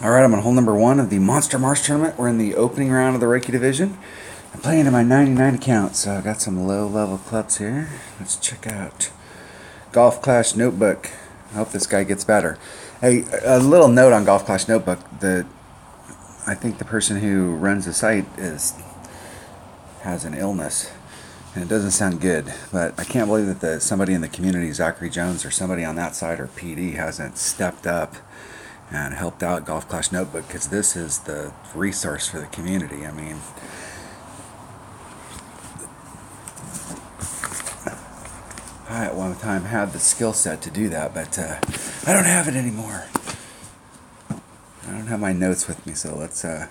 Alright, I'm on hole number 1 of the Monster Marsh tournament. We're in the opening round of the Reiki division. I'm playing in my 99 account, so I've got some low-level clubs here. Let's check out Golf Clash Notebook. I hope this guy gets better. Hey, a little note on Golf Clash Notebook. I think the person who runs the site has an illness, and it doesn't sound good. But I can't believe that somebody in the community, Zachary Jones, or somebody on that side, or PD, hasn't stepped up and helped out Golf Clash Notebook, because this is the resource for the community. I mean, I at one time had the skill set to do that, but I don't have it anymore. I don't have my notes with me, so let's go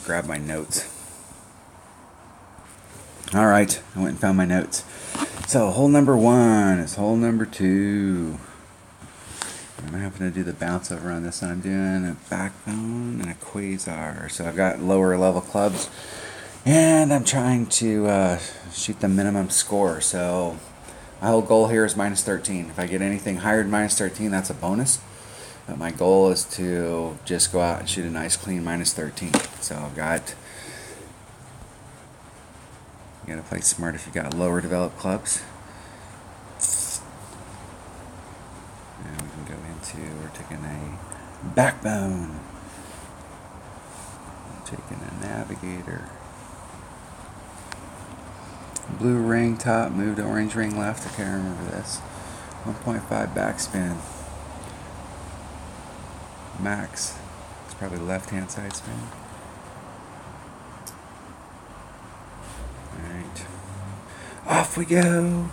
grab my notes. Alright, I went and found my notes. So hole number 1 is hole number 2. I'm having to do the bounce over on this one. I'm doing a backbone and a quasar. So I've got lower level clubs, and I'm trying to shoot the minimum score. So my whole goal here is minus 13. If I get anything higher than minus 13, that's a bonus. But my goal is to just go out and shoot a nice clean minus 13. So I've got, you gotta play smart if you got lower developed clubs. And we can go into, we're taking a backbone, taking a navigator, blue ring top, moved to orange ring left. Okay, I remember this. 1.5 backspin, max. It's probably left hand side spin. Alright, off we go.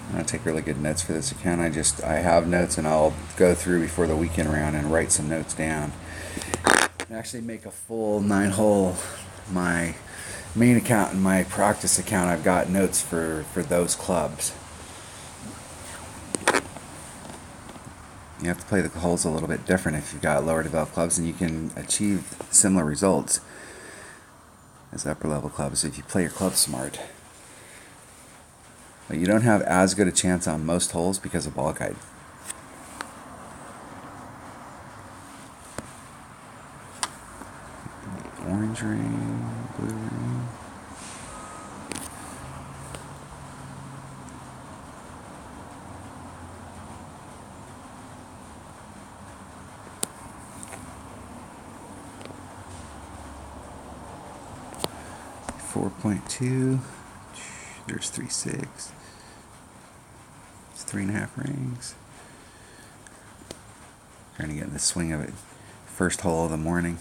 I'm going to take really good notes for this account. I have notes, and I'll go through before the weekend round and write some notes down. And actually make a full 9-hole. My main account and my practice account, I've got notes for those clubs. You have to play the holes a little bit different if you've got lower developed clubs, and you can achieve similar results as upper level clubs if you play your clubs smart. But you don't have as good a chance on most holes because of ball guide. Orange ring, blue ring. .2. There's 3.6. It's 3.5 rings. Trying to get in the swing of it. First hole of the morning.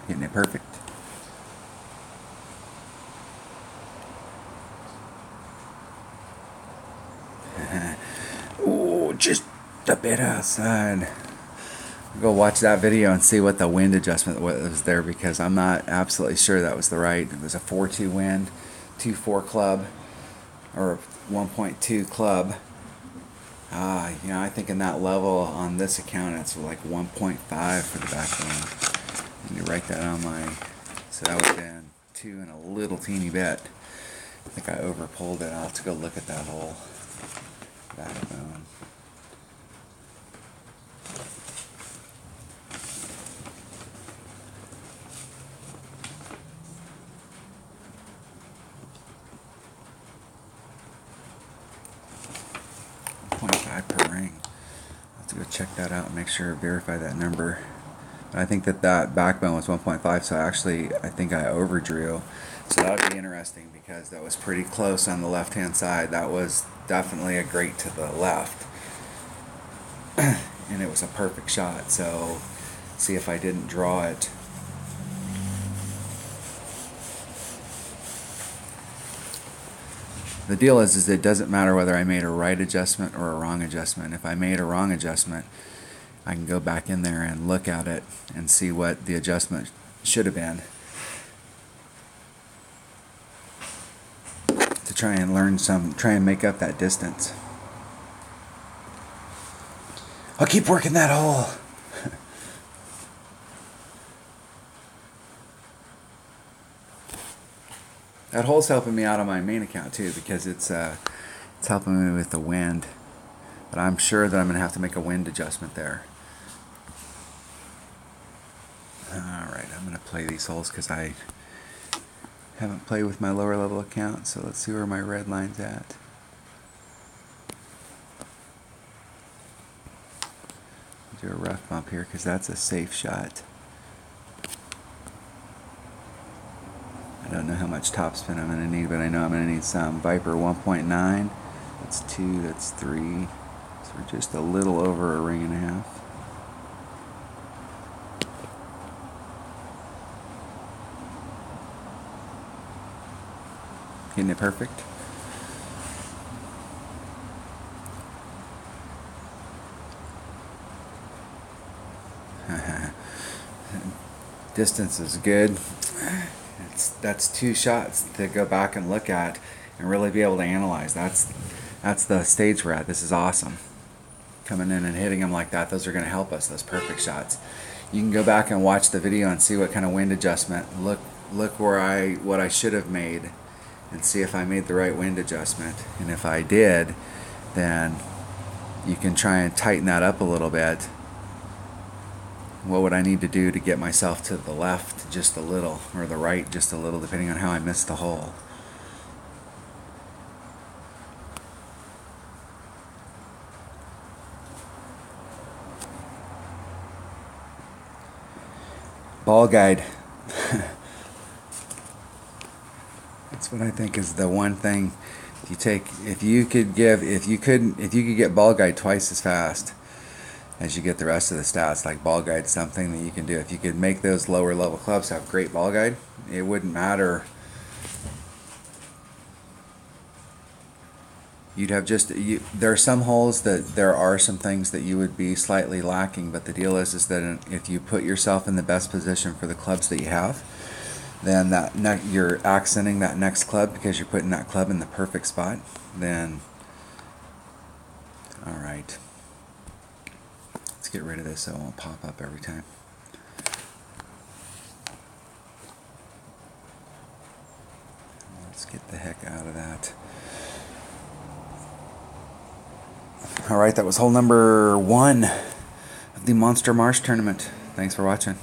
Getting it perfect. Oh, just a bit outside. Go watch that video and see what the wind adjustment was there, because I'm not absolutely sure that was the right. It was a 4.2 wind, 2.4 club, or 1.2 club. You know, I think in that level on this account it's like 1.5 for the backbone. Let me write that on my. So that would have been 2 and a little teeny bit. I think I over pulled it. I'll have to go look at that whole backbone. Per ring. I'll have to go check that out and make sure, verify that number. But I think that backbone was 1.5, so I think I overdrew. So that would be interesting, because that was pretty close on the left hand side. That was definitely a great to the left. And it was a perfect shot, so see if I didn't draw it. The deal is it doesn't matter whether I made a right adjustment or a wrong adjustment. If I made a wrong adjustment, I can go back in there and look at it and see what the adjustment should have been, to try and make up that distance. I'll keep working that hole. That hole's helping me out on my main account too, because it's helping me with the wind. But I'm sure that I'm gonna have to make a wind adjustment there. Alright, I'm gonna play these holes because I haven't played with my lower level account, so let's see where my red line's at. Do a rough bump here because that's a safe shot. I don't know how much topspin I'm going to need, but I know I'm going to need some. Viper 1.9, that's 2, that's 3, so we're just a little over a ring and a half. Getting it perfect. Distance is good. That's 2 shots to go back and look at and really be able to analyze. That's the stage we're at. This is awesome. Coming in and hitting them like that, those are going to help us, those perfect shots. You can go back and watch the video and see what kind of wind adjustment. Look where what I should have made and see if I made the right wind adjustment. And if I did, then you can try and tighten that up a little bit. What would I need to do to get myself to the left just a little, or the right just a little, depending on how I missed the hole. Ball guide. That's what I think is the one thing. If you could get ball guide twice as fast as you get the rest of the stats, like ball guide, something that you can do. If you could make those lower level clubs have great ball guide, it wouldn't matter. You'd have there are some holes that there are some things that you would be slightly lacking, but the deal is that if you put yourself in the best position for the clubs that you have, then you're accenting that next club because you're putting that club in the perfect spot. Then, all right. Let's get rid of this so it won't pop up every time. Let's get the heck out of that. Alright, that was hole number 1 of the Monster Marsh tournament. Thanks for watching.